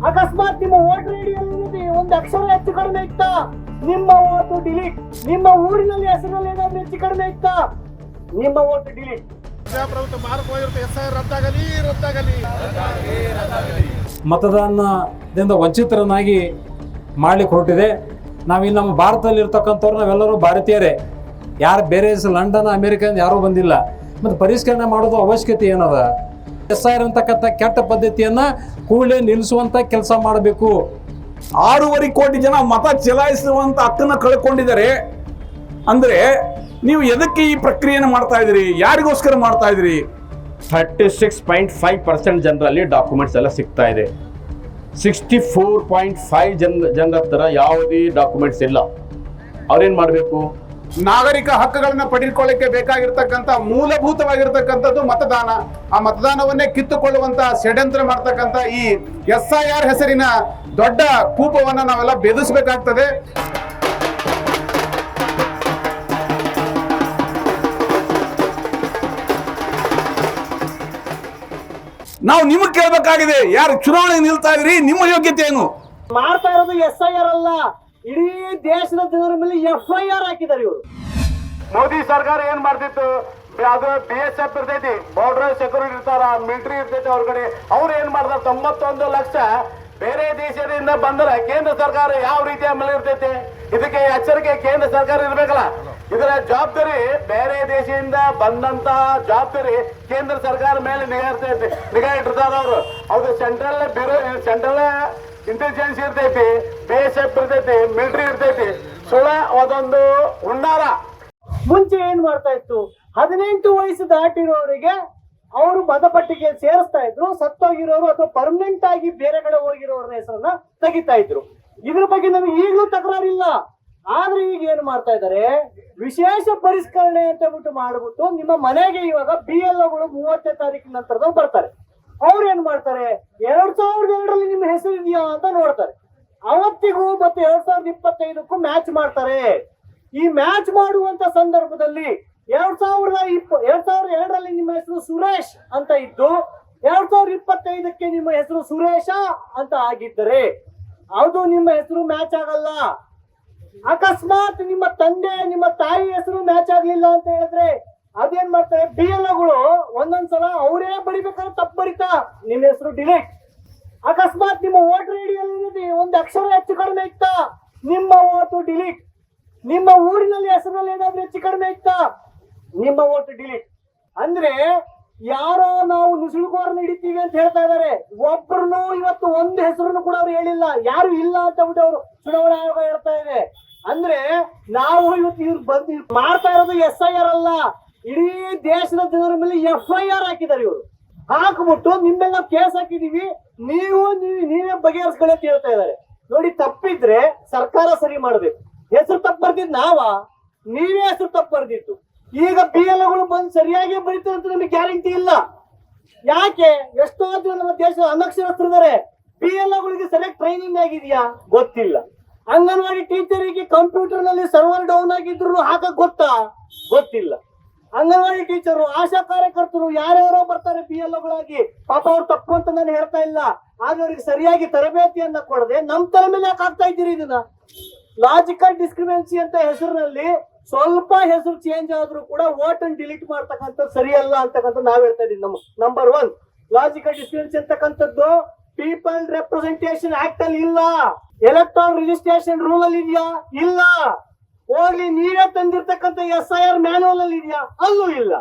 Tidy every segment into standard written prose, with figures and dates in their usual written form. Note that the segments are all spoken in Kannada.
ಅಕಸ್ಮಾತ್ ನಿಮ್ಮ ವೋಟರ್ ಐಡಿಯಲ್ಲಿ ಒಂದು ಅಕ್ಷರ ಹೆಚ್ಚು ಕಡಿಮೆ ಇತ್ತಾ, ನಿಮ್ಮ ಓಟು ಡಿಲೀಟ್. ನಿಮ್ಮ ಊರಿನಲ್ಲಿ ಹೆಸರಲ್ಲಿ ಏನಾದ್ರೂ ಹೆಚ್ಚು ಕಡಿಮೆ ಇತ್ತಾ, ನಿಮ್ಮ ಓಟು ಡಿಲೀಟ್. ಮತದಾನದಿಂದ ವಂಚಿತರನ್ನಾಗಿ ಮಾಡ್ಲಿಕ್ಕೆ ಹೊರಟಿದೆ. ನಾವಿಲ್ಲಿ ನಮ್ಮ ಭಾರತದಲ್ಲಿ ಇರ್ತಕ್ಕಂಥವ್ರು ನಾವೆಲ್ಲರೂ ಭಾರತೀಯರೇ, ಯಾರು ಬೇರೆ ಲಂಡನ್ ಅಮೇರಿಕಾ ಯಾರೂ ಬಂದಿಲ್ಲ. ಮತ್ತು ಪರಿಷ್ಕರಣೆ ಮಾಡೋದು ಅವಶ್ಯಕತೆ ಏನದ? SIR ಅಂತಕ್ಕಂಥ ಕೆಟ್ಟ ಪದ್ಧತಿಯನ್ನು ಕೂಡಲೇ ನಿಲ್ಲಿಸುವಂಥ ಕೆಲಸ ಮಾಡಬೇಕು. 6.5 ಕೋಟಿ ಜನ ಮತ ಚಲಾಯಿಸುವಂತ ಹಕ್ಕನ್ನು ಕಳ್ಕೊಂಡಿದ್ದಾರೆ ಅಂದ್ರೆ ನೀವು ಎದಕ್ಕೆ ಈ ಪ್ರಕ್ರಿಯೆಯನ್ನು ಮಾಡ್ತಾ ಇದ್ದೀರಿ? ಯಾರಿಗೋಸ್ಕರ ಮಾಡ್ತಾ ಇದ್ದೀರಿ? 36.5% ಜನರಲ್ಲಿ ಡಾಕ್ಯುಮೆಂಟ್ಸ್ ಎಲ್ಲ ಸಿಗ್ತಾ ಇದೆ. 64.5 ಜನರ ಹತ್ರ ಯಾವುದೇ ಡಾಕ್ಯುಮೆಂಟ್ಸ್ ಇಲ್ಲ. ಅವ್ರೇನ್ ಮಾಡಬೇಕು? ನಾಗರಿಕ ಹಕ್ಕುಗಳನ್ನ ಪಡೆದುಕೊಳ್ಳಕ್ಕೆ ಬೇಕಾಗಿರ್ತಕ್ಕಂಥ ಮೂಲಭೂತವಾಗಿರ್ತಕ್ಕಂಥದ್ದು ಮತದಾನ. ಆ ಮತದಾನವನ್ನೇ ಕಿತ್ತುಕೊಳ್ಳುವಂತ ಷಡ್ಯಂತ್ರ ಮಾಡ್ತಕ್ಕಂಥ ಈ SIR ಹೆಸರಿನ ದೊಡ್ಡ ಕೂಪವನ್ನ ನಾವೆಲ್ಲ ಬೆದರಿಸಬೇಕಾಗ್ತದೆ. ನಾವು ನಿಮಗೆ ಕೇಳಬೇಕಾಗಿದೆ, ಯಾರು ಚುನಾವಣೆಗೆ ನಿಲ್ತಾ ಇದ್ರಿ, ನಿಮ್ಮ ಯೋಗ್ಯತೆ ಏನು? ಮಾಡ್ತಾ ಇರೋದು SIR ಅಲ್ಲ, ಇಡೀ ದೇಶದ ಜನರ ಮೇಲೆ FIR ಹಾಕಿದ್ದಾರೆ ಇವರು. ಮೋದಿ ಸರ್ಕಾರ ಏನ್ ಮಾಡ್ತಿತ್ತು? ಅದು BSF ಇರ್ತೈತಿ, ಬಾರ್ಡರ್ ಸೆಕ್ಯೂರಿಟಿ ಇರ್ತಾರ, ಮಿಲಿಟರಿ ಇರ್ತೈತಿ ಅವ್ರ ಕಡೆ. ಅವ್ರು ಏನ್ ಮಾಡ್ತಾರ? 91 ಲಕ್ಷ ಬೇರೆ ದೇಶದಿಂದ ಬಂದ್ರೆ ಕೇಂದ್ರ ಸರ್ಕಾರ ಯಾವ ರೀತಿ ಅಮಲ ಇರ್ತೈತಿ? ಇದಕ್ಕೆ ಎಚ್ಚರಿಕೆ ಕೇಂದ್ರ ಸರ್ಕಾರ ಇರ್ಬೇಕಲ್ಲ. ಇದರ ಜವಾಬ್ದಾರಿ ಬೇರೆ ದೇಶದಿಂದ ಬಂದಂತ ಜವಾಬ್ದಾರಿ ಕೇಂದ್ರ ಸರ್ಕಾರ ಮೇಲೆ ನಿಗಾ ಇಟ್ಟಿರ್ತಾರ ಅವರು. ಅವ್ರು ಸೆಂಟ್ರಲ್ ಇಂಟೆಲಿಜೆನ್ಸ್ ಇರ್ತೈತಿ, BSF ಇರ್ತೈತಿ, ಮಿಲಿಟರಿ ಇರ್ತೈತಿ. ಸುಳ್ಳ ಅದೊಂದು ಹುನ್ನಾರ. ಮುಂಚೆ ಏನ್ ಮಾಡ್ತಾ ಇತ್ತು? 18 ವಯಸ್ಸು ದಾಟಿರೋರಿಗೆ ಅವರು ಮತಪಟ್ಟಿಗೆ ಸೇರಿಸ್ತಾ ಇದ್ರು. ಸತ್ತೋಗಿರೋರು ಅಥವಾ ಪರ್ಮನೆಂಟ್ ಆಗಿ ಬೇರೆ ಕಡೆ ಹೋಗಿರೋರ ಹೆಸರನ್ನ ತೆಗಿತಾ ಇದ್ರು. ಇದ್ರ ಬಗ್ಗೆ ನಮಗೆ ಈಗಲೂ ತಕರಾರಿಲ್ಲ. ಆದ್ರೆ ಈಗ ಏನ್ ಮಾಡ್ತಾ ಇದ್ದಾರೆ? ವಿಶೇಷ ಪರಿಷ್ಕರಣೆ ಅಂತ ಬಿಟ್ಟು ಮಾಡ್ಬಿಟ್ಟು ನಿಮ್ಮ ಮನೆಗೆ ಇವಾಗ BLOಗಳು 30ನೇ ತಾರೀಕಿನ ನಂತರದಲ್ಲಿ ಬರ್ತಾರೆ. ಅವ್ರು ಏನ್ ಮಾಡ್ತಾರೆ? 2002ರಲ್ಲಿ ನಿಮ್ಮ ಹೆಸರು ಇದೆಯಾ ಅಂತ ನೋಡ್ತಾರೆ. ಅವತ್ತಿಗೂ ಮತ್ತೆ 2025ಕ್ಕೂ ಮ್ಯಾಚ್ ಮಾಡ್ತಾರೆ. ಈ ಮ್ಯಾಚ್ ಮಾಡುವಂತ ಸಂದರ್ಭದಲ್ಲಿ 2002ರಲ್ಲಿ ನಿಮ್ಮ ಹೆಸರು ಸುರೇಶ್ ಅಂತ ಇದ್ದು 2025ಕ್ಕೆ ನಿಮ್ಮ ಹೆಸರು ಸುರೇಶ ಅಂತ ಆಗಿದ್ದರೆ ಅದು ನಿಮ್ಮ ಹೆಸರು ಮ್ಯಾಚ್ ಆಗಲ್ಲ. ಅಕಸ್ಮಾತ್ ನಿಮ್ಮ ತಂದೆ ನಿಮ್ಮ ತಾಯಿ ಹೆಸರು ಮ್ಯಾಚ್ ಆಗ್ಲಿಲ್ಲ ಅಂತ ಹೇಳಿದ್ರೆ ಅದೇನ್ ಮಾಡ್ತಾರೆ? BLOಗಳು ಒಂದೊಂದ್ಸಲ ಅವರೇ ಬರಿಬೇಕಾದ್ರೆ ತಪ್ಪು ಬರಿತಾ ನಿಮ್ಮ ಹೆಸರು ಡಿಲೀಟ್. ಅಕಸ್ಮಾತ್ ನಿಮ್ಮ ವೋಟರ್ ಐಡಿಯಲ್ಲಿ ಒಂದು ಅಕ್ಷರ ಹೆಚ್ಚು ಕಡಿಮೆ ಇತ್ತಾ, ನಿಮ್ಮ ಓಟು ಡಿಲೀಟ್. ನಿಮ್ಮ ಊರಿನಲ್ಲಿ ಹೆಸರಲ್ಲಿ ಏನಾದ್ರೂ ಹೆಚ್ಚು ಕಡಿಮೆ ಇತ್ತಾ, ನಿಮ್ಮ ಓಟು ಡಿಲೀಟ್. ಅಂದ್ರೆ ಯಾರೋ ನಾವು ನುಸುಳುಕೋರನ್ನ ಹಿಡಿತೀವಿ ಅಂತ ಹೇಳ್ತಾ ಇದ್ದಾರೆ. ಒಬ್ಬರನ್ನು ಇವತ್ತು ಒಂದು ಹೆಸರನ್ನು ಕೂಡ ಅವ್ರು ಹೇಳಿಲ್ಲ, ಯಾರು ಇಲ್ಲ ಅಂತ ಬಿಟ್ಟು ಅವರು ಚುನಾವಣಾ ಆಯೋಗ ಹೇಳ್ತಾ ಇದೆ. ಅಂದ್ರೆ ನಾವು ಇವತ್ತು ಇವ್ರು ಬಂದು ಮಾಡ್ತಾ ಇರೋದು SIR ಅಲ್ಲ, ಇಡೀ ದೇಶದ ಜನರ ಮೇಲೆ FIR ಹಾಕಿದ್ದಾರೆ ಇವರು. ಹಾಕ್ಬಿಟ್ಟು ನಿಮ್ಮೆಲ್ಲ ಕೇಸ್ ಹಾಕಿದೀವಿ, ನೀವೇ ಬಗೆಹರಿಸ್ಕೊಳ್ಳಿ ಅಂತ ಹೇಳ್ತಾ ಇದ್ದಾರೆ. ನೋಡಿ, ತಪ್ಪಿದ್ರೆ ಸರ್ಕಾರ ಸರಿ ಮಾಡ್ಬೇಕು. ಹೆಸರು ತಪ್ಪು ಬರ್ದಿದ್ದು ನೀವೇ ಹೆಸರು ತಪ್ಪು ಬರ್ದಿತ್ತು. ಈಗ BLOಗಳು ಬಂದು ಸರಿಯಾಗಿ ಬರೀತಾರೆ ಅಂತ ನಮಗೆ ಗ್ಯಾರಂಟಿ ಇಲ್ಲ. ಯಾಕೆ? ಎಷ್ಟೋ ಜನ ನಮ್ಮ ದೇಶದ ಅನಕ್ಷರಸ್ಥರಿದ್ದಾರೆ. BLOಗಳಿಗೆ ಸರಿಯಾಗಿ ಟ್ರೈನಿಂಗ್ ಆಗಿದೆಯಾ? ಗೊತ್ತಿಲ್ಲ. ಅಂಗನವಾಡಿ ಟೀಚರಿಗೆ ಕಂಪ್ಯೂಟರ್ ನಲ್ಲಿ ಸರ್ವರ್ ಡೌನ್ ಆಗಿದ್ರು ಹಾಕಕ್ ಗೊತ್ತಿಲ್ಲ. ಅಂಗನವಾಡಿ ಟೀಚರು, ಆಶಾ ಕಾರ್ಯಕರ್ತರು ಯಾರ್ಯಾರೋ ಬರ್ತಾರೆ BLOಗಳಾಗಿ. ಪಾಪ ಅವ್ರು ತಪ್ಪು ಅಂತ ನಾನು ಹೇಳ್ತಾ ಇಲ್ಲ, ಆದ್ರೆ ಅವ್ರಿಗೆ ಸರಿಯಾಗಿ ತರಬೇತಿಯನ್ನ ಕೊಡದೆ ನಮ್ಮ ತಲೆ ಮೇಲೆ ಯಾಕೆ ಆಗ್ತಾ ಇದ್ದೀರಿ? ಇದನ್ನ ಲಾಜಿಕಲ್ ಡಿಸ್ಕ್ರಿಮೆನ್ಸಿ ಅಂತ ಹೆಸರಿನಲ್ಲಿ ಸ್ವಲ್ಪ ಹೆಸರು ಚೇಂಜ್ ಆದ್ರೂ ಕೂಡ ವೋಟ್ ಅನ್ನು ಡಿಲೀಟ್ ಮಾಡ್ತಕ್ಕಂಥದ್ದು ಸರಿಯಲ್ಲ ಅಂತಕ್ಕಂಥ ನಾವ್ ಹೇಳ್ತಾ ಇದೀವಿ. ನಂಬರ್ 1 ಲಾಜಿಕಲ್ ಡಿಸ್ಕ್ರಿಮೆನ್ಸಿ ಅಂತಕ್ಕಂಥದ್ದು ಪೀಪಲ್ ರೆಪ್ರೆಸೆಂಟೇಷನ್ ಆಕ್ಟ್ ಅಲ್ಲಿ ಇಲ್ಲ. ಎಲೆಕ್ಟ್ರಾನ್ ರಿಜಿಸ್ಟ್ರೇಷನ್ ರೂಲ್ ಅಲ್ಲಿ ಇದೆಯಾ? ಇಲ್ಲ. ಹೋಗ್ಲಿ, ನೀವೇ ತಂದಿರ್ತಕ್ಕಂಥ SIR ಮ್ಯಾನುವಲ್ ಅಲ್ಲಿ ಇದೆಯಾ? ಅಲ್ಲೂ ಇಲ್ಲ.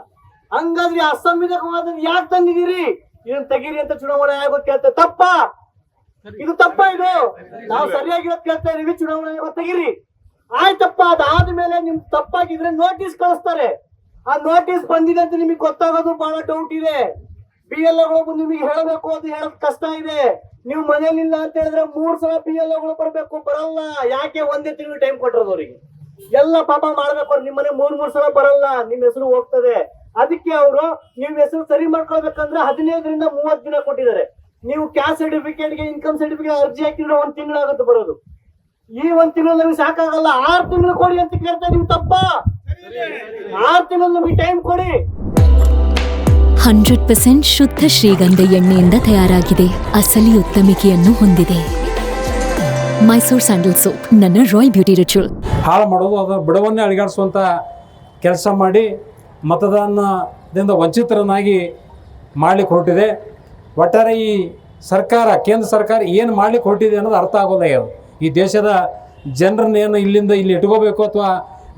ಹಂಗಾದ್ರೆ ಅಸಂವಿಧಾನಿಕವಾದ ಯಾಕೆ ತಂದಿದ್ದೀರಿ? ಇದನ್ನ ತೆಗೀರಿ ಅಂತ ಚುನಾವಣಾ ಆಯೋಗ ಕೇಳ್ತಾ ತಪ್ಪಾ? ಇದು ತಪ್ಪ? ಇದು ನಾವು ಸರಿಯಾಗಿ ಕೇಳ್ತಾ ಇದೀವಿ, ಚುನಾವಣಾ ಆಯೋಗ ತೆಗೀರಿ. ಆಯ್ತಪ್ಪ, ಅದಾದ್ಮೇಲೆ ನಿಮ್ ತಪ್ಪಾಗಿದ್ರೆ ನೋಟಿಸ್ ಕಳಿಸ್ತಾರೆ. ಆ ನೋಟಿಸ್ ಬಂದಿದೆ ಅಂತ ನಿಮಗೆ ಗೊತ್ತಾಗೋದು ಬಹಳ ಡೌಟ್ ಇದೆ. BLOಗಳು ನಿಮಗೆ ಹೇಳಬೇಕು, ಅದು ಹೇಳೋದು ಕಷ್ಟ ಇದೆ. ನೀವು ಮನೇಲಿಲ್ಲ ಅಂತ ಹೇಳಿದ್ರೆ 3 ಸಲ BLOಗಳು ಬರ್ಬೇಕು, ಬರಲ್ಲ. ಯಾಕೆ? ಒಂದೇ ತಿಂಗಳು ಟೈಮ್ ಕೊಟ್ಟಿರೋದು ಅವರಿಗೆ. ಎಲ್ಲ ಪಾಪ ಮಾಡ್ಬೇಕು. ಅವ್ರು ನಿಮ್ಮನೆ 3 ಸಲ ಬರಲ್ಲ, ನಿಮ್ ಹೆಸರು ಹೋಗ್ತದೆ. ಅದಕ್ಕೆ ಅವರು ನೀವು ಹೆಸರು ಸರಿ ಮಾಡ್ಕೊಳ್ಬೇಕಂದ್ರೆ 15ರಿಂದ 30 ದಿನ ಕೊಟ್ಟಿದ್ದಾರೆ. ನೀವು ಕ್ಯಾಸ್ಟ್ ಸರ್ಟಿಫಿಕೇಟ್ಗೆ, ಇನ್ಕಮ್ ಸರ್ಟಿಫಿಕೇಟ್ ಅರ್ಜಿ ಹಾಕಿದ್ರೆ 1 ತಿಂಗಳಾಗುತ್ತೆ ಬರೋದು. ಈ 1 ತಿಂಗಳು ನಮಗೆ ಸಾಕಾಗಲ್ಲ. 6 ತಿಂಗಳು ಕೊಡಿ ಅಂತ ಕೇಳ್ತಾ ನೀವು ತಪ್ಪ. 6 ತಿಂಗಳು ನಮಗೆ ಟೈಮ್ ಕೊಡಿ. 100% ಶುದ್ಧ ಶ್ರೀಗಂಧ ಎಣ್ಣೆಯಿಂದ ತಯಾರಾಗಿದೆ. ಅಸಲಿ ಉತ್ತಮಿಕೆಯನ್ನು ಹೊಂದಿದೆ. ಮೈಸೂರ್ ಸ್ಯಾಂಡಲ್ ಸೋಪ್, ನನ್ನ ರಾಯಲ್ ಬ್ಯೂಟಿ ರಿಚುವಲ್. ಹಾಳು ಮಾಡೋದು, ಅದರ ಬಿಡವನ್ನೇ ಅಳಿಗಾಡಿಸುವಂಥ ಕೆಲಸ ಮಾಡಿ ಮತದಾನದಿಂದ ವಂಚಿತರನ್ನಾಗಿ ಮಾಡಲಿಕ್ಕೆ ಹೊರಟಿದೆ. ಒಟ್ಟಾರೆ ಈ ಸರ್ಕಾರ, ಕೇಂದ್ರ ಸರ್ಕಾರ ಏನು ಮಾಡಲಿಕ್ಕೆ ಹೊರಟಿದೆ ಅನ್ನೋದು ಅರ್ಥ ಆಗೋದೇ. ಈ ದೇಶದ ಜನರನ್ನೇನು ಇಲ್ಲಿಂದ ಇಲ್ಲಿ ಇಟ್ಕೋಬೇಕು ಅಥವಾ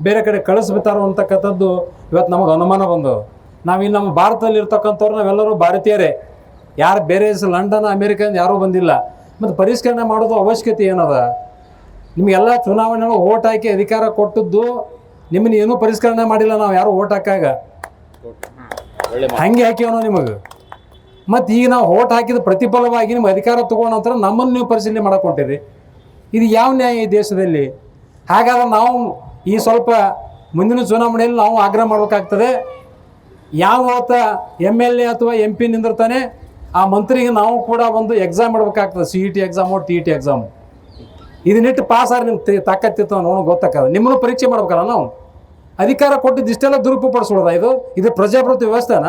ಬೇರೆ ಕಡೆ ಕಳಿಸ್ಬಿಡ್ತಾರೋ ಅಂತಕ್ಕಂಥದ್ದು ಇವತ್ತು ನಮಗೆ ಅನುಮಾನ ಬಂದು. ನಾವು ನಮ್ಮ ಭಾರತದಲ್ಲಿ ಇರ್ತಕ್ಕಂಥವ್ರು ನಾವೆಲ್ಲರೂ ಭಾರತೀಯರೇ, ಯಾರು ಬೇರೆ ಲಂಡನ್ ಅಮೇರಿಕದಿಂದ ಯಾರೂ ಬಂದಿಲ್ಲ. ಮತ್ತು ಪರಿಷ್ಕರಣೆ ಮಾಡೋದು ಅವಶ್ಯಕತೆ ಏನದ? ನಿಮಗೆಲ್ಲ ಚುನಾವಣೆಗಳು ಓಟ್ ಹಾಕಿ ಅಧಿಕಾರ ಕೊಟ್ಟದ್ದು ನಿಮ್ಮನ್ನ ಏನೂ ಪರಿಷ್ಕರಣೆ ಮಾಡಿಲ್ಲ. ನಾವು ಯಾರು ಓಟ್ ಹಾಕಾಗ ಹಾಗೆ ಹಾಕ್ಯವನೋ ನಿಮಗೆ. ಮತ್ತು ಈಗ ನಾವು ಓಟ್ ಹಾಕಿದ ಪ್ರತಿಫಲವಾಗಿ ನಿಮ್ಮ ಅಧಿಕಾರ ತೊಗೊಂಡ ನಂತರ ನಮ್ಮನ್ನು ನೀವು ಪರಿಶೀಲನೆ ಮಾಡಕೊಂತೀರಿ. ಇದು ಯಾವ ನ್ಯಾಯ ಈ ದೇಶದಲ್ಲಿ? ಹಾಗಾದ್ರೆ ನಾವು ಈ ಸ್ವಲ್ಪ ಮುಂದಿನ ಚುನಾವಣೆಯಲ್ಲಿ ನಾವು ಆಗ್ರಹ ಮಾಡಬೇಕಾಗ್ತದೆ. ಯಾವ MLA ಅಥವಾ MP ನಿಂದಿರ್ತಾನೆ ಆ ಮಂತ್ರಿಗೆ ನಾವು ಕೂಡ ಒಂದು ಎಕ್ಸಾಮ್ ಮಾಡಬೇಕಾಗ್ತದೆ. CET exam, TET exam. ಇದನ್ನಿಟ್ಟು ಪಾಸ್ ಆದ್ರೆ ನಿಮ್ಮ ತಾಕತ್ತಿರ್ತಾವೆ ನೋಡೋ ಗೊತ್ತಾಗಲ್ಲ. ನಿಮ್ಮನ್ನು ಪರೀಕ್ಷೆ ಮಾಡ್ಬೇಕಲ್ಲ. ನಾವು ಅಧಿಕಾರ ಕೊಟ್ಟಿದ್ದು ಇಷ್ಟೆಲ್ಲ ದುರುಪಯೋಗಪಡಿಸೋದ? ಇದು ಪ್ರಜಾಪ್ರಭುತ್ವ ವ್ಯವಸ್ಥೆನ?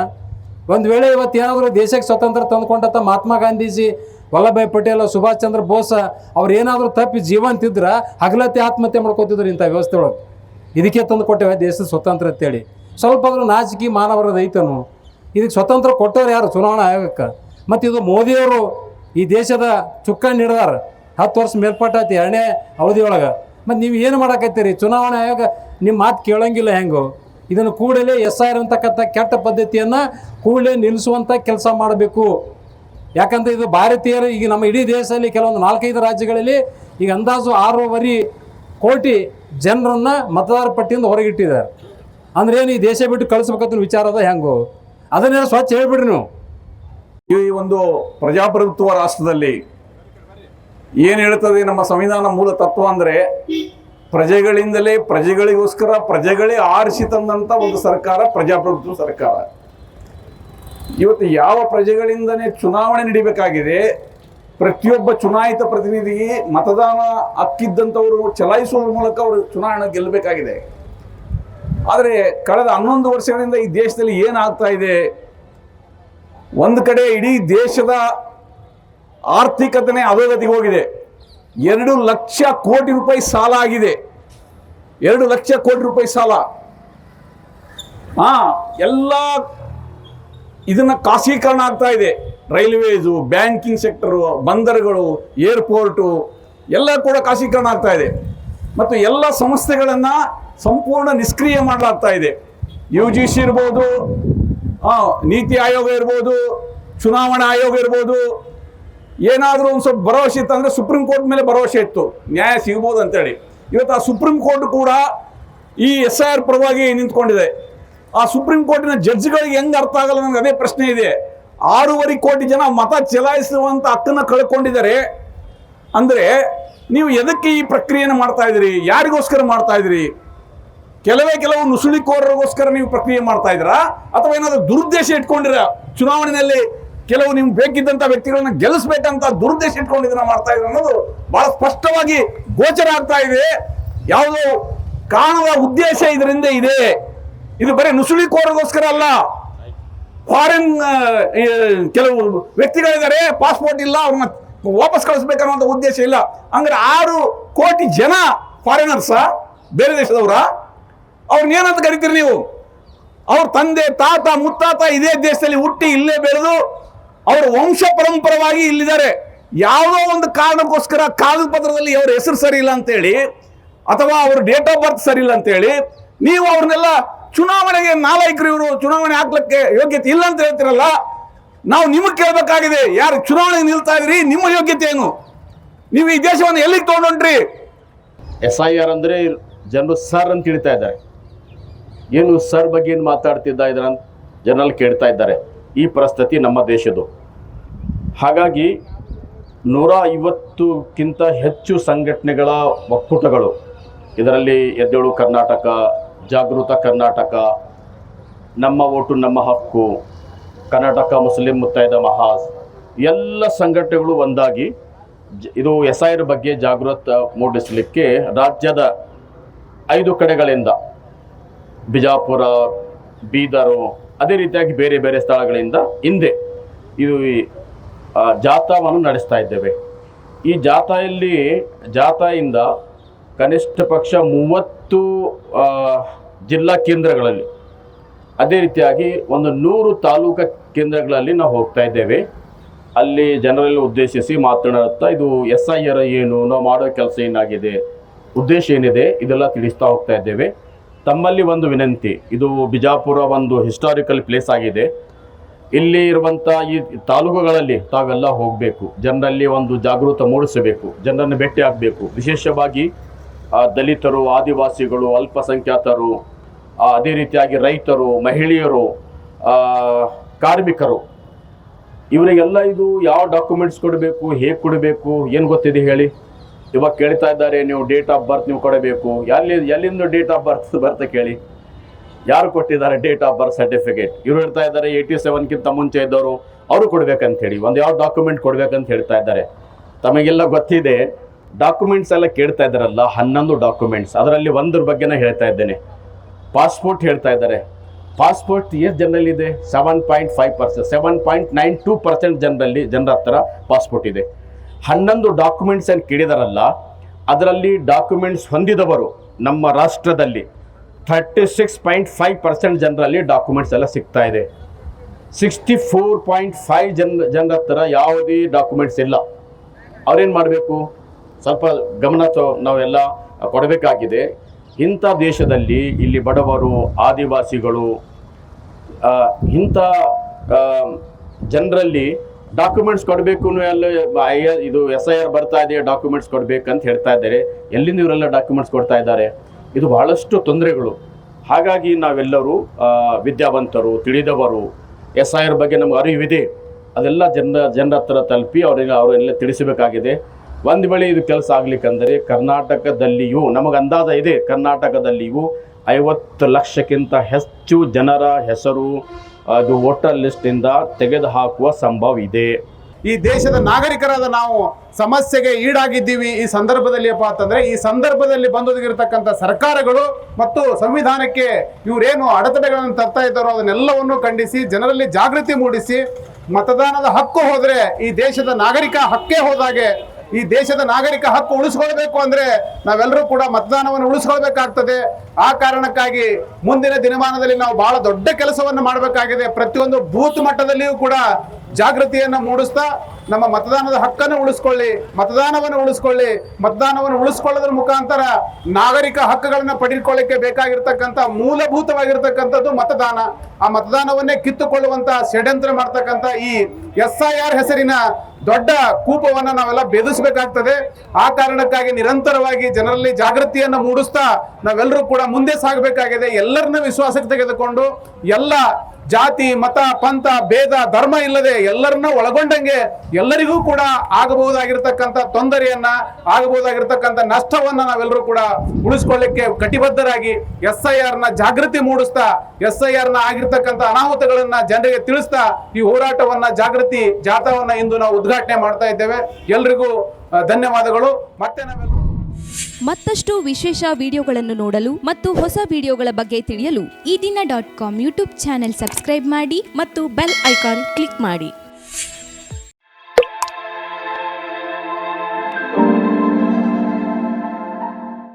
ಒಂದು ವೇಳೆ ಇವತ್ತು ಏನಾದರೂ ದೇಶಕ್ಕೆ ಸ್ವತಂತ್ರ ತಂದುಕೊಂಡಂಥ ಮಹಾತ್ಮ ಗಾಂಧೀಜಿ, ವಲ್ಲಭಾಯ್ ಪಟೇಲ್, ಸುಭಾಷ್ ಚಂದ್ರ ಬೋಸ್ ಅವ್ರು ಏನಾದರೂ ತಪ್ಪಿ ಜೀವಂತಿದ್ರೆ ಹಗಲತ್ತೆ ಆತ್ಮಹತ್ಯೆ ಮಾಡ್ಕೋತಿದ್ರು ಇಂಥ ವ್ಯವಸ್ಥೆ ಒಳಗೆ. ಇದಕ್ಕೆ ತಂದು ಕೊಟ್ಟೇವೆ ದೇಶದ ಸ್ವತಂತ್ರ ಅಂತೇಳಿ. ಸ್ವಲ್ಪ ಆದರೂ ನಾಚಿಕೆ ಮಾನವರದ ಐತನು. ಇದಕ್ಕೆ ಸ್ವತಂತ್ರ ಕೊಟ್ಟವ್ರು ಯಾರು? ಚುನಾವಣಾ ಆಯೋಗಕ್ಕೆ. ಮತ್ತು ಇದು ಮೋದಿಯವರು ಈ ದೇಶದ ಚುಕ್ಕಾಣಿ ಹಿಡಿದಾರ. 10 ವರ್ಷ ಮೇಲ್ಪಟ್ಟಾಯ್ತು 2ನೇ ಅವಧಿಯೊಳಗೆ. ಮತ್ತು ನೀವು ಏನು ಮಾಡಕತ್ತೀರಿ? ಚುನಾವಣಾ ಆಯೋಗ ನಿಮ್ಮ ಮಾತು ಕೇಳೋಂಗಿಲ್ಲ. ಹೆಂಗೋ ಇದನ್ನು ಕೂಡಲೇ SIR ಅಂತಕ್ಕಂಥ ಕೆಟ್ಟ ಪದ್ಧತಿಯನ್ನು ಕೂಡಲೇ ನಿಲ್ಲಿಸುವಂಥ ಕೆಲಸ ಮಾಡಬೇಕು. ಯಾಕಂದರೆ ಇದು ಭಾರತೀಯರು ಈಗ ನಮ್ಮ ಇಡೀ ದೇಶದಲ್ಲಿ ಕೆಲವೊಂದು 4-5 ರಾಜ್ಯಗಳಲ್ಲಿ ಈಗ ಅಂದಾಜು 6.5 ಕೋಟಿ ಜನರನ್ನು ಮತದಾರ ಪಟ್ಟಿಯಿಂದ ಹೊರಗಿಟ್ಟಿದ್ದಾರೆ. ಅಂದ್ರೆ ಏನು, ಈ ದೇಶ ಬಿಟ್ಟು ಕಳಿಸ್ಬೇಕಂತ ವಿಚಾರದ ಹೆಂಗೋ ಅದನ್ನೇ ಸ್ವಚ್ಛ ಹೇಳ್ಬಿಡ್ರಿ ನೀವು. ಈ ಒಂದು ಪ್ರಜಾಪ್ರಭುತ್ವ ರಾಷ್ಟ್ರದಲ್ಲಿ ಏನು ಹೇಳ್ತದೆ ನಮ್ಮ ಸಂವಿಧಾನ ಮೂಲ ತತ್ವ ಅಂದರೆ, ಪ್ರಜೆಗಳಿಂದಲೇ ಪ್ರಜೆಗಳಿಗೋಸ್ಕರ ಪ್ರಜೆಗಳೇ ಆರಿಸಿ ತಂದಂಥ ಒಂದು ಸರ್ಕಾರ ಪ್ರಜಾಪ್ರಭುತ್ವ ಸರ್ಕಾರ. ಇವತ್ತು ಯಾವ ಪ್ರಜೆಗಳಿಂದನೇ ಚುನಾವಣೆ ನಡೀಬೇಕಾಗಿದೆ, ಪ್ರತಿಯೊಬ್ಬ ಚುನಾಯಿತ ಪ್ರತಿನಿಧಿಗೆ ಮತದಾನ ಹಕ್ಕಿದ್ದಂಥವರು ಚಲಾಯಿಸುವ ಮೂಲಕ ಅವರು ಚುನಾವಣೆ ಗೆಲ್ಲಬೇಕಾಗಿದೆ. ಆದರೆ ಕಳೆದ 11 ವರ್ಷಗಳಿಂದ ಈ ದೇಶದಲ್ಲಿ ಏನಾಗ್ತಾ ಇದೆ? ಒಂದು ಕಡೆ ಇಡೀ ದೇಶದ ಆರ್ಥಿಕತೆನೇ ಅಧೋಗತಿಗೆ ಹೋಗಿದೆ. 2 ಲಕ್ಷ ಕೋಟಿ ರೂಪಾಯಿ ಸಾಲ ಆಗಿದೆ. 2 ಲಕ್ಷ ಕೋಟಿ ರೂಪಾಯಿ ಸಾಲ. ಎಲ್ಲ ಇದನ್ನ ಖಾಸಗೀಕರಣ ಆಗ್ತಾ ಇದೆ. ರೈಲ್ವೇಸು, ಬ್ಯಾಂಕಿಂಗ್ ಸೆಕ್ಟರು, ಬಂದರುಗಳು, ಏರ್ಪೋರ್ಟು ಎಲ್ಲ ಕೂಡ ಖಾಸಗೀಕರಣ ಆಗ್ತಾ ಇದೆ. ಮತ್ತು ಎಲ್ಲ ಸಂಸ್ಥೆಗಳನ್ನು ಸಂಪೂರ್ಣ ನಿಷ್ಕ್ರಿಯ ಮಾಡಲಾಗ್ತಾ ಇದೆ. UGC ಇರ್ಬೋದು, ನೀತಿ ಆಯೋಗ ಇರ್ಬೋದು, ಚುನಾವಣಾ ಆಯೋಗ ಇರ್ಬೋದು. ಏನಾದರೂ ಒಂದು ಸ್ವಲ್ಪ ಭರವಸೆ ಇತ್ತು ಅಂದರೆ ಸುಪ್ರೀಂ ಕೋರ್ಟ್ ಮೇಲೆ ಭರವಸೆ ಇತ್ತು, ನ್ಯಾಯ ಸಿಗ್ಬೋದು ಅಂತೇಳಿ. ಇವತ್ತು ಆ ಸುಪ್ರೀಂ ಕೋರ್ಟ್ ಕೂಡ ಈ SIR ಪರವಾಗಿ ನಿಂತ್ಕೊಂಡಿದೆ. ಆ ಸುಪ್ರೀಂ ಕೋರ್ಟಿನ ಜಡ್ಜ್ಗಳಿಗೆ ಹೆಂಗೆ ಅರ್ಥ ಆಗಲ್ಲ ನನಗೆ ಅದೇ ಪ್ರಶ್ನೆ ಇದೆ. 6.5 ಕೋಟಿ ಜನ ಮತ ಚಲಾಯಿಸುವಂಥ ಹಕ್ಕನ್ನು ಕಳ್ಕೊಂಡಿದ್ದಾರೆ. ಅಂದರೆ ನೀವು ಎದಕ್ಕೆ ಈ ಪ್ರಕ್ರಿಯೆಯನ್ನು ಮಾಡ್ತಾ ಇದ್ದೀರಿ? ಯಾರಿಗೋಸ್ಕರ ಮಾಡ್ತಾ ಇದ್ದೀರಿ? ಕೆಲವು ನುಸುಳಿಕೋರರಿಗೋಸ್ಕರ ನೀವು ಪ್ರಕ್ರಿಯೆ ಮಾಡ್ತಾ ಇದ್ದೀರಾ, ಅಥವಾ ಏನಾದರೂ ದುರುದ್ದೇಶ ಇಟ್ಕೊಂಡಿರ? ಚುನಾವಣೆಯಲ್ಲಿ ಕೆಲವು ನಿಮ್ಗೆ ಬೇಕಿದ್ದಂಥ ವ್ಯಕ್ತಿಗಳನ್ನ ಗೆಲ್ಲಿಸ್ಬೇಕಂತ ದುರುದ್ದೇಶ ಇಟ್ಕೊಂಡಿದ್ದೀರಾ, ಮಾಡ್ತಾ ಇದ್ದೀರಾ ಅನ್ನೋದು ಬಹಳ ಸ್ಪಷ್ಟವಾಗಿ ಗೋಚರ ಆಗ್ತಾ ಇದೆ. ಯಾವುದೋ ಕಾಣುವ ಉದ್ದೇಶ ಇದರಿಂದ ಇದೆ. ಇದು ಬರೀ ನುಸುಳಿಕೋರರಿಗೋಸ್ಕರ ಅಲ್ಲ. ಫಾರಿನ್ ಕೆಲವು ವ್ಯಕ್ತಿಗಳಿದ್ದಾರೆ, ಪಾಸ್ಪೋರ್ಟ್ ಇಲ್ಲ, ಅವ್ರನ್ನ ವಾಪಸ್ ಕಳಿಸ್ಬೇಕನ್ನೋ ಉದ್ದೇಶ ಇಲ್ಲ. ಹಂಗಾರೆ 6 ಕೋಟಿ ಜನ ಫಾರಿನರ್ಸ, ಬೇರೆ ದೇಶದವರ, ಅವ್ರನ್ನೇನಂತ ಕರಿತೀರಿ ನೀವು? ಅವ್ರ ತಂದೆ, ತಾತ, ಮುತ್ತಾತ ಇದೇ ದೇಶದಲ್ಲಿ ಹುಟ್ಟಿ ಇಲ್ಲೇ ಬೆಳೆದು ಅವ್ರ ವಂಶ ಪರಂಪರವಾಗಿ ಇಲ್ಲಿದ್ದಾರೆ. ಯಾವುದೋ ಒಂದು ಕಾರಣಕ್ಕೋಸ್ಕರ ಕಾಗದ ಪತ್ರದಲ್ಲಿ ಅವ್ರ ಹೆಸರು ಸರಿ ಇಲ್ಲ ಅಂತೇಳಿ, ಅಥವಾ ಅವ್ರ ಡೇಟ್ ಆಫ್ ಬರ್ತ್ ಸರಿ ಇಲ್ಲ ಅಂತೇಳಿ ನೀವು ಅವ್ರನ್ನೆಲ್ಲ ಚುನಾವಣೆಗೆ ನಾಲಾಯಕರು, ಇವರು ಚುನಾವಣೆ ಹಾಕ್ಲಿಕ್ಕೆ ಯೋಗ್ಯತೆ ಇಲ್ಲ ಅಂತ ಹೇಳ್ತಿರಲ್ಲ. ನಾವು ನಿಮಗೆ ಕೇಳಬೇಕಾಗಿದೆ, ಯಾರು ಚುನಾವಣೆಗೆ ನಿಲ್ತಾ ಇದ್ರಿ, ನಿಮ್ಮ ಯೋಗ್ಯತೆ ಏನು? ನೀವು ಈ ದೇಶವನ್ನು ಎಲ್ಲಿಗೆ ತಗೊಂಡ್ರಿ? SIR ಅಂದರೆ ಜನರು ಸರ್ ಅಂತ ಹೇಳ್ತಾ ಇದ್ದಾರೆ. ಏನು ಸರ್ ಬಗ್ಗೆ ಏನು ಮಾತಾಡ್ತಿದ್ದ ಇದ್ರ ಅಂತ ಜನರಲ್ಲಿ ಕೇಳ್ತಾ ಇದ್ದಾರೆ. ಈ ಪರಿಸ್ಥಿತಿ ನಮ್ಮ ದೇಶದ್ದು. ಹಾಗಾಗಿ 150ಕ್ಕಿಂತ ಹೆಚ್ಚು ಸಂಘಟನೆಗಳ ಒಕ್ಕೂಟಗಳು, ಇದರಲ್ಲಿ ಎದ್ದೇಳು ಕರ್ನಾಟಕ, ಜಾಗೃತ ಕರ್ನಾಟಕ, ನಮ್ಮ ಓಟು ನಮ್ಮ ಹಕ್ಕು, ಕರ್ನಾಟಕ ಮುಸ್ಲಿಂ ಮುತ್ತೈದ ಮಹಾಜ್, ಎಲ್ಲ ಸಂಘಟನೆಗಳು ಒಂದಾಗಿ ಇದು SIR ಬಗ್ಗೆ ಜಾಗೃತ ಮೂಡಿಸಲಿಕ್ಕೆ ರಾಜ್ಯದ 5 ಕಡೆಗಳಿಂದ, ಬಿಜಾಪುರ, ಬೀದರು, ಅದೇ ರೀತಿಯಾಗಿ ಬೇರೆ ಬೇರೆ ಸ್ಥಳಗಳಿಂದ ಹಿಂದೆ ಇದು ಜಾಥಾವನ್ನು ನಡೆಸ್ತಾ ಇದ್ದೇವೆ. ಈ ಜಾಥಾಯಿಂದ ಕನಿಷ್ಠ ಪಕ್ಷ 30 ಜಿಲ್ಲಾ ಕೇಂದ್ರಗಳಲ್ಲಿ, ಅದೇ ರೀತಿಯಾಗಿ ಒಂದು 100 ತಾಲೂಕಾ ಕೇಂದ್ರಗಳಲ್ಲಿ ನಾವು ಹೋಗ್ತಾ ಇದ್ದೇವೆ. ಅಲ್ಲಿ ಜನರಲ್ಲಿ ಉದ್ದೇಶಿಸಿ ಮಾತನಾಡುತ್ತಾ ಇದು SIR ಏನು, ನಾವು ಮಾಡೋ ಕೆಲಸ ಏನಾಗಿದೆ, ಉದ್ದೇಶ ಏನಿದೆ, ಇದೆಲ್ಲ ತಿಳಿಸ್ತಾ ಹೋಗ್ತಾ ಇದ್ದೇವೆ. ತಮ್ಮಲ್ಲಿ ಒಂದು ವಿನಂತಿ, ಇದು ಬಿಜಾಪುರ ಒಂದು ಹಿಸ್ಟಾರಿಕಲ್ ಪ್ಲೇಸ್ ಆಗಿದೆ. ಇಲ್ಲಿ ಇರುವಂಥ ಈ ತಾಲೂಕುಗಳಲ್ಲಿ ತಾವೆಲ್ಲ ಹೋಗಬೇಕು, ಜನರಲ್ಲಿ ಒಂದು ಜಾಗೃತಿ ಮೂಡಿಸಬೇಕು, ಜನರನ್ನು ಭೇಟಿ ಆಗಬೇಕು. ವಿಶೇಷವಾಗಿ ದಲಿತರು, ಆದಿವಾಸಿಗಳು, ಅಲ್ಪಸಂಖ್ಯಾತರು, ಅದೇ ರೀತಿಯಾಗಿ ರೈತರು, ಮಹಿಳೆಯರು, ಕಾರ್ಮಿಕರು, ಇವರಿಗೆಲ್ಲ ಇದು ಯಾವ ಡಾಕ್ಯುಮೆಂಟ್ಸ್ ಕೊಡಬೇಕು, ಹೇಗೆ ಕೊಡಬೇಕು, ಏನು ಗೊತ್ತಿದೆ ಹೇಳಿ? ಇವಾಗ ಕೇಳ್ತಾ ಇದ್ದಾರೆ, ನೀವು ಡೇಟ್ ಆಫ್ ಬರ್ತ್ ನೀವು ಕೊಡಬೇಕು. ಎಲ್ಲಿಂದ ಡೇಟ್ ಆಫ್ ಬರ್ತ್ ಕೇಳಿ, ಯಾರು ಕೊಟ್ಟಿದ್ದಾರೆ ಡೇಟ್ ಆಫ್ ಬರ್ತ್ ಸರ್ಟಿಫಿಕೇಟ್? ಇವ್ರು ಹೇಳ್ತಾ ಇದ್ದಾರೆ 87ಕ್ಕಿಂತ ಮುಂಚೆ ಇದ್ದವರು ಅವರು ಕೊಡ್ಬೇಕಂತ ಹೇಳಿ, ಒಂದು ಯಾವ ಡಾಕ್ಯುಮೆಂಟ್ ಕೊಡ್ಬೇಕಂತ ಹೇಳ್ತಾ ಇದ್ದಾರೆ. ತಮಗೆಲ್ಲ ಗೊತ್ತಿದೆ, ಡಾಕ್ಯುಮೆಂಟ್ಸ್ ಎಲ್ಲ ಕೇಳ್ತಾ ಇದ್ದಾರಲ್ಲ, 11 ಡಾಕ್ಯುಮೆಂಟ್ಸ್, ಅದರಲ್ಲಿ ಒಂದ್ರ ಬಗ್ಗೆನೇ ಹೇಳ್ತಾ ಇದ್ದೇನೆ. ಪಾಸ್ಪೋರ್ಟ್ ಹೇಳ್ತಾ ಇದ್ದಾರೆ. ಪಾಸ್ಪೋರ್ಟ್ ಎಷ್ಟು ಜನರಲ್ಲಿದೆ? 7.5%, 7.92% ಜನರ ಹತ್ರ ಪಾಸ್ಪೋರ್ಟ್ ಇದೆ. 11 ಡಾಕ್ಯುಮೆಂಟ್ಸ್ ಏನು ಕೇಳಿದಾರಲ್ಲ, ಅದರಲ್ಲಿ ಡಾಕ್ಯುಮೆಂಟ್ಸ್ ಹೊಂದಿದವರು ನಮ್ಮ ರಾಷ್ಟ್ರದಲ್ಲಿ 36.5% ಜನರಲ್ಲಿ ಡಾಕ್ಯುಮೆಂಟ್ಸ್ ಎಲ್ಲ ಸಿಗ್ತಾ ಇದೆ. 64.5 ಜನರ ಹತ್ರ ಯಾವುದೇ ಡಾಕ್ಯುಮೆಂಟ್ಸ್ ಇಲ್ಲ. ಅವ್ರೇನು ಮಾಡಬೇಕು? ಸ್ವಲ್ಪ ಗಮನ ನಾವೆಲ್ಲ ಕೊಡಬೇಕಾಗಿದೆ. ಇಂಥ ದೇಶದಲ್ಲಿ ಇಲ್ಲಿ ಬಡವರು, ಆದಿವಾಸಿಗಳು, ಇಂಥ ಜನರಲ್ಲಿ ಡಾಕ್ಯುಮೆಂಟ್ಸ್ ಕೊಡಬೇಕು, ಎಲ್ಲ ಇದು SIR ಬರ್ತಾ ಇದೆ, ಡಾಕ್ಯುಮೆಂಟ್ಸ್ ಕೊಡಬೇಕಂತ ಹೇಳ್ತಾ ಇದ್ದಾರೆ. ಎಲ್ಲಿಂದ ಇವರೆಲ್ಲ ಡಾಕ್ಯುಮೆಂಟ್ಸ್ ಕೊಡ್ತಾ ಇದ್ದಾರೆ? ಇದು ಬಹಳಷ್ಟು ತೊಂದರೆಗಳು. ಹಾಗಾಗಿ ನಾವೆಲ್ಲರೂ ವಿದ್ಯಾವಂತರು, ತಿಳಿದವರು, SIR ಬಗ್ಗೆ ನಮ್ಗೆ ಅರಿವಿದೆ, ಅದೆಲ್ಲ ಜನರ ಹತ್ರ ತಲುಪಿ ಅವರೆಲ್ಲ ತಿಳಿಸಬೇಕಾಗಿದೆ. ಒಂದು ವೇಳೆ ಇದು ಕೆಲಸ ಆಗಲಿಕ್ಕಂದರೆ ಕರ್ನಾಟಕದಲ್ಲಿಯೂ ನಮಗೆ ಅಂದಾಜ ಇದೆ, ಕರ್ನಾಟಕದಲ್ಲಿಯೂ 50 ಲಕ್ಷಕ್ಕಿಂತ ಹೆಚ್ಚು ಜನರ ಹೆಸರು ಅದು ವೋಟರ್ ಲಿಸ್ಟಿಂದ ತೆಗೆದುಹಾಕುವ ಸಂಭವ ಇದೆ. ಈ ದೇಶದ ನಾಗರಿಕರಾದ ನಾವು ಸಮಸ್ಯೆಗೆ ಈಡಾಗಿದ್ದೀವಿ ಈ ಸಂದರ್ಭದಲ್ಲಿ ಅಂತಂದ್ರೆ, ಈ ಸಂದರ್ಭದಲ್ಲಿ ಬಂದೊದಗಿರ್ತಕ್ಕಂಥ ಸರ್ಕಾರಗಳು ಮತ್ತು ಸಂವಿಧಾನಕ್ಕೆ ಇವರೇನು ಅಡೆತಡೆಗಳನ್ನು ತರ್ತಾ ಇದ್ದಾರೋ ಅದನ್ನೆಲ್ಲವನ್ನು ಖಂಡಿಸಿ ಜನರಲ್ಲಿ ಜಾಗೃತಿ ಮೂಡಿಸಿ, ಮತದಾನದ ಹಕ್ಕು ಹೋದ್ರೆ ಈ ದೇಶದ ನಾಗರಿಕ ಹಕ್ಕೇ ಹೋದಾಗೆ, ಈ ದೇಶದ ನಾಗರಿಕ ಹಕ್ಕು ಉಳಿಸ್ಕೊಳ್ಬೇಕು ಅಂದ್ರೆ ನಾವೆಲ್ಲರೂ ಕೂಡ ಮತದಾನವನ್ನು ಉಳಿಸ್ಕೊಳ್ಬೇಕಾಗ್ತದೆ. ಆ ಕಾರಣಕ್ಕಾಗಿ ಮುಂದಿನ ದಿನಮಾನದಲ್ಲಿ ನಾವು ಬಹಳ ದೊಡ್ಡ ಕೆಲಸವನ್ನು ಮಾಡಬೇಕಾಗಿದೆ. ಪ್ರತಿಯೊಂದು ಬೂತ್ ಮಟ್ಟದಲ್ಲಿಯೂ ಕೂಡ ಜಾಗೃತಿಯನ್ನು ಮೂಡಿಸ್ತಾ ನಮ್ಮ ಮತದಾನದ ಹಕ್ಕನ್ನು ಉಳಿಸ್ಕೊಳ್ಳಿ, ಮತದಾನವನ್ನು ಉಳಿಸ್ಕೊಳ್ಳೋದ್ರ ಮುಖಾಂತರ ನಾಗರಿಕ ಹಕ್ಕುಗಳನ್ನ ಪಡೆದುಕೊಳ್ಳಿಕ್ಕೆ ಬೇಕಾಗಿರ್ತಕ್ಕಂಥ ಮೂಲಭೂತವಾಗಿರ್ತಕ್ಕಂಥದ್ದು ಮತದಾನ. ಆ ಮತದಾನವನ್ನೇ ಕಿತ್ತುಕೊಳ್ಳುವಂತ ಷಡ್ಯಂತ್ರ ಮಾಡ್ತಕ್ಕಂಥ ಈ SIR ಹೆಸರಿನ ದೊಡ್ಡ ಕೂಪವನ್ನು ನಾವೆಲ್ಲ ಬೆದರಿಸಬೇಕಾಗ್ತದೆ. ಆ ಕಾರಣಕ್ಕಾಗಿ ನಿರಂತರವಾಗಿ ಜನರಲ್ಲಿ ಜಾಗೃತಿಯನ್ನು ಮೂಡಿಸ್ತಾ ನಾವೆಲ್ಲರೂ ಕೂಡ ಮುಂದೆ ಸಾಗಬೇಕಾಗಿದೆ. ಎಲ್ಲರನ್ನ ವಿಶ್ವಾಸಕ್ಕೆ ತೆಗೆದುಕೊಂಡು ಎಲ್ಲ ಜಾತಿ, ಮತ, ಪಂಥ, ಭೇದ, ಧರ್ಮ ಇಲ್ಲದೆ ಎಲ್ಲರನ್ನ ಒಳಗೊಂಡಂಗೆ ಎಲ್ಲರಿಗೂ ಕೂಡ ಆಗಬಹುದಾಗಿರ್ತಕ್ಕಂಥ ತೊಂದರೆಯನ್ನ, ಆಗಬಹುದಾಗಿರ್ತಕ್ಕಂಥ ನಷ್ಟವನ್ನ ನಾವೆಲ್ಲರೂ ಕೂಡ ಉಳಿಸ್ಕೊಳ್ಳಿಕ್ಕೆ ಕಟಿಬದ್ಧರಾಗಿ SIR ನ ಜಾಗೃತಿ ಮೂಡಿಸ್ತಾ, SIR ನ ಆಗಿರ್ತಕ್ಕಂಥ ಅನಾಹುತಗಳನ್ನ ಜನರಿಗೆ ತಿಳಿಸ್ತಾ ಈ ಹೋರಾಟವನ್ನ, ಜಾಗೃತಿ ಜಾಥಾವನ್ನ ಇಂದು ನಾವು ಉದ್ಘಾಟನೆ ಮಾಡ್ತಾ ಇದ್ದೇವೆ. ಎಲ್ರಿಗೂ ಧನ್ಯವಾದಗಳು. ಮತ್ತೆ ನಾವೆಲ್ಲರೂ ಮತ್ತಷ್ಟು ವಿಶೇಷ ವಿಡಿಯೋಗಳನ್ನು ನೋಡಲು ಮತ್ತು ಹೊಸ ವಿಡಿಯೋಗಳ ಬಗ್ಗೆ ತಿಳಿಯಲು EDina.com ಯೂಟ್ಯೂಬ್ ಚಾನೆಲ್ ಸಬ್ಸ್ಕ್ರೈಬ್ ಮಾಡಿ ಮತ್ತು ಬೆಲ್ ಐಕಾನ್ ಕ್ಲಿಕ್ ಮಾಡಿ.